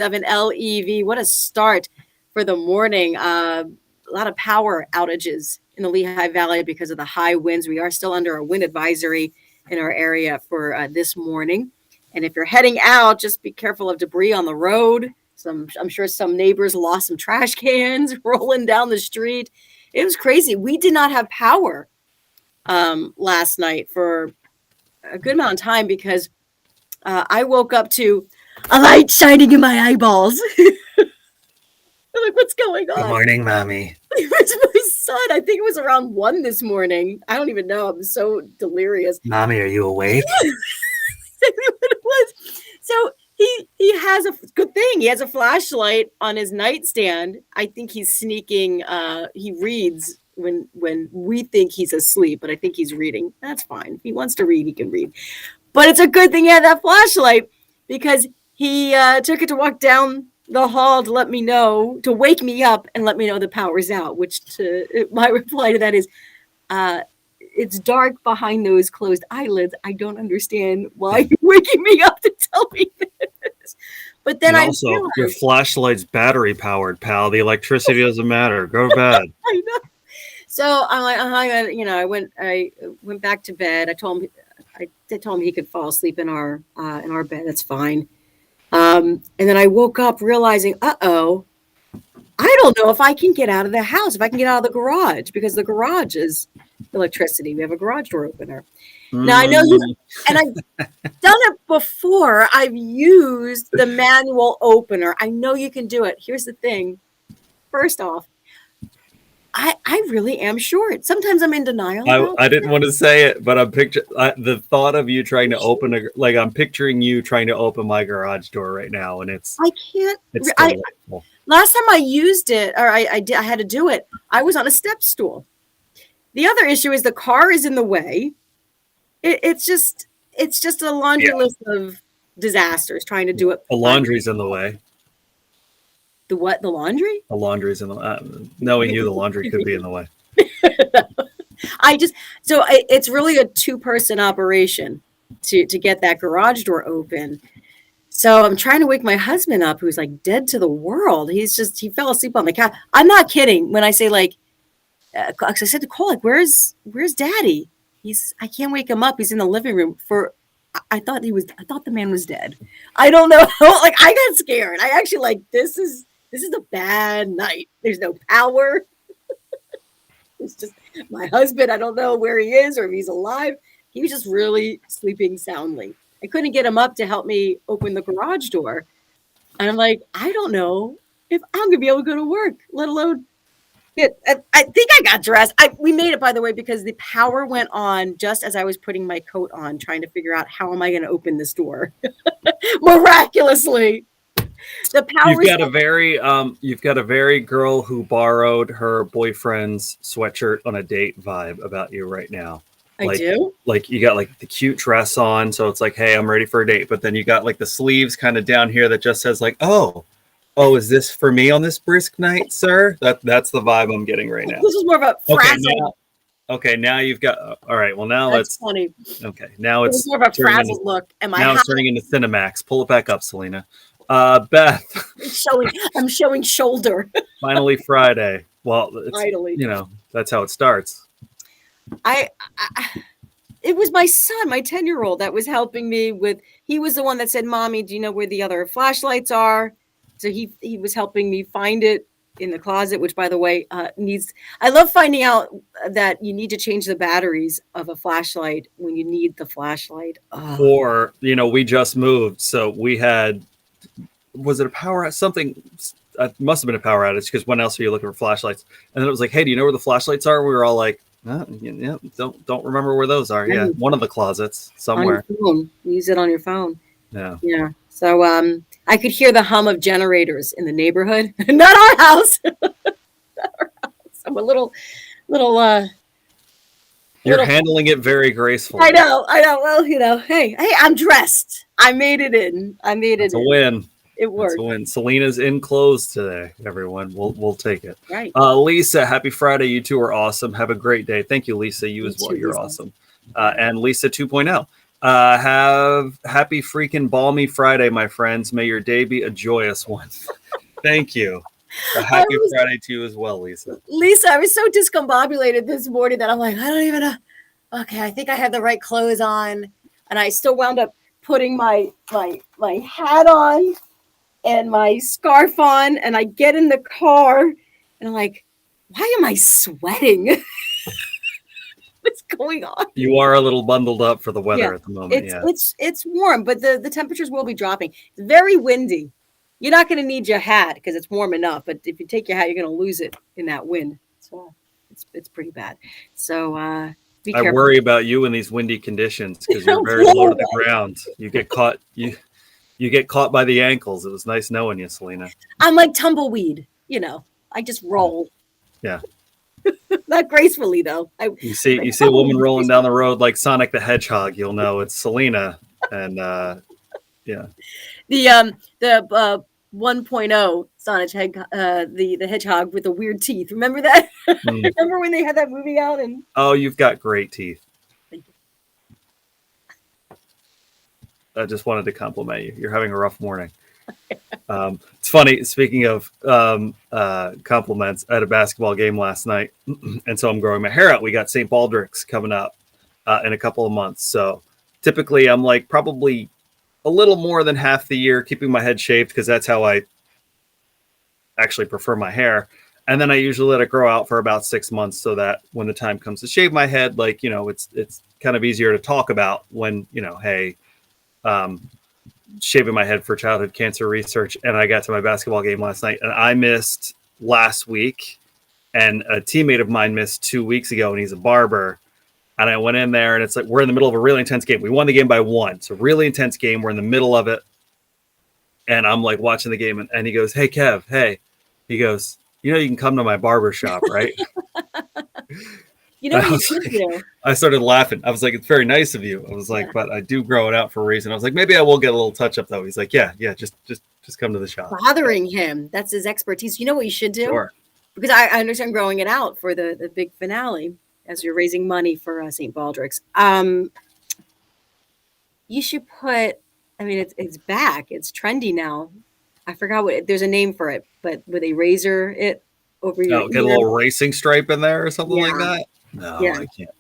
LEV. What a start for the morning. A lot of power outages in the Lehigh Valley because of the high winds. We are still under a wind advisory in our area for this morning. And if you're heading out, just be careful of debris on the road. I'm sure some neighbors lost some trash cans rolling down the street. It was crazy. We did not have power last night for a good amount of time because I woke up to a light shining in my eyeballs. I'm like, what's going on? Good morning, Mommy. It was my son. I think it was around 1 this morning. I don't even know. I'm so delirious. Mommy, are you awake? Exactly what it was. So he has a good thing. He has a flashlight on his nightstand. I think he's sneaking. He reads when we think he's asleep, but I think he's reading. That's fine. If he wants to read, he can read. But it's a good thing he had that flashlight because he took it to walk down the hall to let me know, to wake me up and let me know the power's out, which my reply to that is, it's dark behind those closed eyelids. I don't understand why you're waking me up to tell me this. But then also, your flashlight's battery powered, pal. The electricity doesn't matter. Go to bed. I know. So I'm like, I went back to bed. I told him he could fall asleep in our bed. That's fine. And then I woke up realizing, I don't know if I can get out of the house, if I can get out of the garage, because the garage is electricity. We have a garage door opener. Now I know and I've done it before. I've used the manual opener. I know you can do it. Here's the thing. First off, I really am short. Sometimes I'm in denial. I didn't want to say it, but I'm the thought of you trying to open I'm picturing you trying to open my garage door right now, and I can't. It's delightful. Last time I used it, or I had to do it, I was on a step stool. The other issue is the car is in the way. It's just a laundry list of disasters trying to do it. The laundry's in the way. The what? The laundry? The laundry's in the knowing you, the laundry could be in the way. It's really a 2-person operation to get that garage door open. So I'm trying to wake my husband up, who's like dead to the world. He fell asleep on the couch. I'm not kidding when I say I said to Cole, where's Daddy? I can't wake him up. He's in the living room I thought the man was dead. I don't know. I got scared. I actually this is a bad night. There's no power. It's just my husband. I don't know where he is or if he's alive. He was just really sleeping soundly. I couldn't get him up to help me open the garage door. And I'm like, I don't know if I'm going to be able to go to work, let alone I think I got dressed. We made it, by the way, because the power went on just as I was putting my coat on, trying to figure out how am I going to open this door. Miraculously. The power. You've got a very girl who borrowed her boyfriend's sweatshirt on a date vibe about you right now. I do. You got the cute dress on, so it's hey, I'm ready for a date. But then you got the sleeves kind of down here that just says oh, is this for me on this brisk night, sir? That's the vibe I'm getting right now. This is more of a frazzle. Okay, now you've got. All right, well now that's funny. Okay, now it's more of a frazzled look. It's turning into Cinemax. Pull it back up, Selena. Beth. I'm showing shoulder. Finally Friday. Well, finally. That's how it starts. It was my son, my 10-year-old, that was helping me with. He was the one that said, "Mommy, do you know where the other flashlights are?" So he was helping me find it in the closet, which, by the way, I love finding out that you need to change the batteries of a flashlight when you need the flashlight. Or, we just moved. So we had, was it a power, something, it must have been a power outage because when else are you looking for flashlights? And then it was hey, do you know where the flashlights are? We were all don't remember where those are. Yeah, one of the closets somewhere. On your phone. Use it on your phone. Yeah. Yeah. So I could hear the hum of generators in the neighborhood. Not our house. Not our house. I'm a little. You're handling it very gracefully. I know. Well, hey, I'm dressed. I made it in. It's a win. It worked. That's a win. Selena's in clothes today, everyone. We'll take it. Right. Lisa, happy Friday. You two are awesome. Have a great day. Thank you, Lisa. You as well. You're awesome. And Lisa 2.0. Have happy freaking balmy Friday, my friends. May your day be a joyous one. Thank you. A happy Friday to you as well, Lisa. Lisa, I was so discombobulated this morning that I'm like, I don't even know. Okay, I think I have the right clothes on. And I still wound up putting my hat on and my scarf on. And I get in the car and I'm like, why am I sweating? What's going on? You are a little bundled up for the weather at the moment. It's warm, but the temperatures will be dropping. It's very windy. You're not going to need your hat because it's warm enough. But if you take your hat, you're going to lose it in that wind. So it's pretty bad. So be careful. I worry about you in these windy conditions because you're very low to the ground. You get caught. You get caught by the ankles. It was nice knowing you, Selena. I'm like tumbleweed. I just roll. Yeah. Not gracefully though. You see a woman rolling down the road like Sonic the Hedgehog, you'll know it's Selena. And yeah. The 1.0 Sonic the Hedgehog with the weird teeth. Remember that? Remember when they had that movie out? And oh, you've got great teeth. Thank you. I just wanted to compliment you. You're having a rough morning. It's funny. Speaking of compliments, I had a basketball game last night, and so I'm growing my hair out. We got St. Baldrick's coming up in a couple of months. So typically, I'm like probably a little more than half the year keeping my head shaved because that's how I actually prefer my hair. And then I usually let it grow out for about 6 months so that when the time comes to shave my head, like, it's kind of easier to talk about when, hey, shaving my head for childhood cancer research. And I got to my basketball game last night and I missed last week and a teammate of mine missed 2 weeks ago and he's a barber. And I went in there and it's like, we're in the middle of a really intense game. We won the game by 1. It's a really intense game. We're in the middle of it. And I'm like watching the game and he goes, hey, Kev, hey, he goes, you can come to my barber shop, right? What you should do. I started laughing. I was like, it's very nice of you. I was like, but I do grow it out for a reason. I was like, maybe I will get a little touch up though. He's like, yeah, just come to the shop. Bothering him. That's his expertise. You know what you should do? Sure. Because I understand growing it out for the big finale as you're raising money for St. Baldrick's. You should put, it's back. It's trendy now. I forgot there's a name for it, but where they razor it over your get a little racing stripe in there or something like that. No, I can't.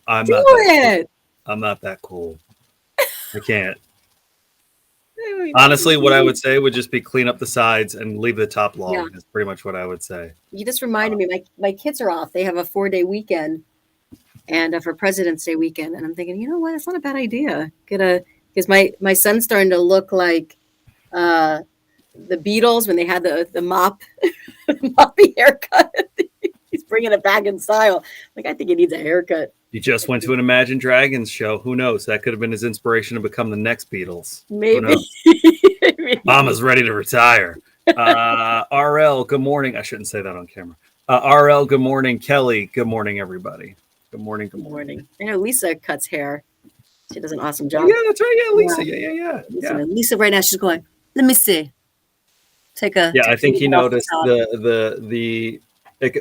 I'm not that cool. I'm not that cool. I can't. Honestly, what I would say would just be clean up the sides and leave the top long. Yeah. That's pretty much what I would say. You just reminded me, my kids are off. They have a 4-day weekend and for President's Day weekend. And I'm thinking, you know what? It's not a bad idea. Because my son's starting to look like the Beatles when they had the moppy haircut. He's bringing it back in style. Like, I think he needs a haircut. He just went to an Imagine Dragons show. Who knows? That could have been his inspiration to become the next Beatles. Maybe. Mama's ready to retire. RL, good morning. I shouldn't say that on camera. RL, good morning. Kelly, good morning, everybody. Good morning. Good morning. I know Lisa cuts hair. She does an awesome job. Yeah, that's right. Yeah, Lisa. Yeah. Lisa right now, she's going, let me see. Yeah, I think he noticed the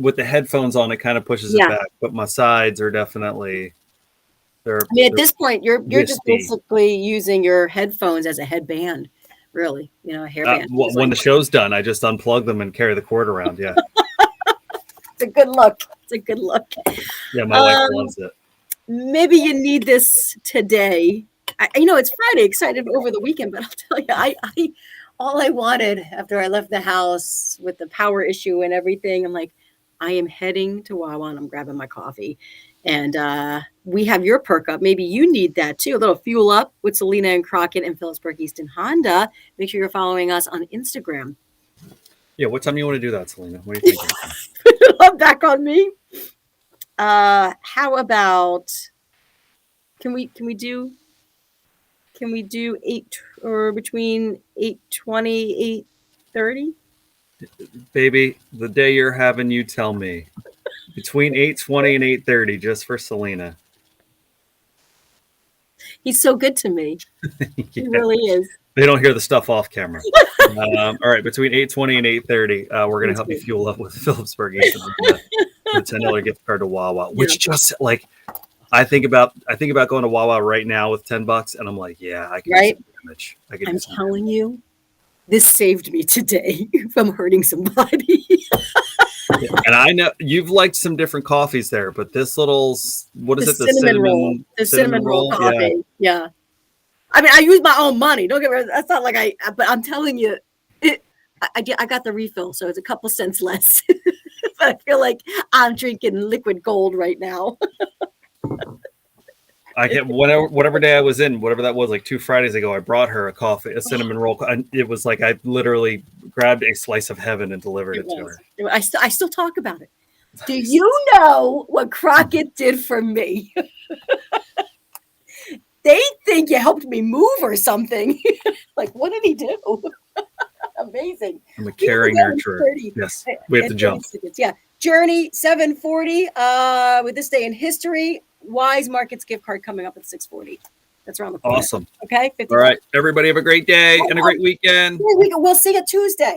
with the headphones on, it kind of pushes it back. But my sides are definitely at this point, you're just basically using your headphones as a headband, really. A hairband. When the show's done, I just unplug them and carry the cord around. Yeah, it's a good look. Yeah, my wife loves it. Maybe you need this today. It's Friday. Excited over the weekend, but I'll tell you, all I wanted after I left the house with the power issue and everything, I'm like, I am heading to Wawa and I'm grabbing my coffee. And we have your perk up. Maybe you need that too. A little fuel up with Selena and Crockett and Phillipsburg Easton Honda. Make sure you're following us on Instagram. Yeah, what time do you want to do that, Selena? What do you think? Back on me. How about can we do 8 or between 8:20, 8:30? Baby, the day you're having, you tell me. Between 8:20 and 8:30, just for Selena. He's so good to me. He really is. They don't hear the stuff off camera. All right, between 8:20 and 8:30, we're going to help you fuel up with Phillipsburg Easton. The $10 gift card to Wawa, which just like, I think about going to Wawa right now with $10, and I'm like, yeah, I can do Right? some damage. I can I'm do some telling damage. you, this saved me today from hurting somebody. Yeah. And I know you've liked some different coffees there, but this little, what is The it? The cinnamon roll. The cinnamon roll Yeah. coffee. Yeah. I mean, I use my own money. Don't get me wrong. That's not like but I'm telling you, I got the refill, so it's a couple cents less. But I feel like I'm drinking liquid gold right now. I get whatever day I was in, whatever that was, like 2 Fridays ago, I brought her a coffee, a cinnamon roll. And it was like I literally grabbed a slice of heaven and delivered it to her. I still talk about it. Do you know what Crockett did for me? They think you helped me move or something. Like, what did he do? Amazing. I'm a caring nurturer. Yes, we have to jump. Yeah. Journey 740. With this day in history, WEIS Markets gift card coming up at 640. That's around the corner. Awesome. Okay. 50. All right. Everybody have a great day and a great weekend. We'll see you Tuesday.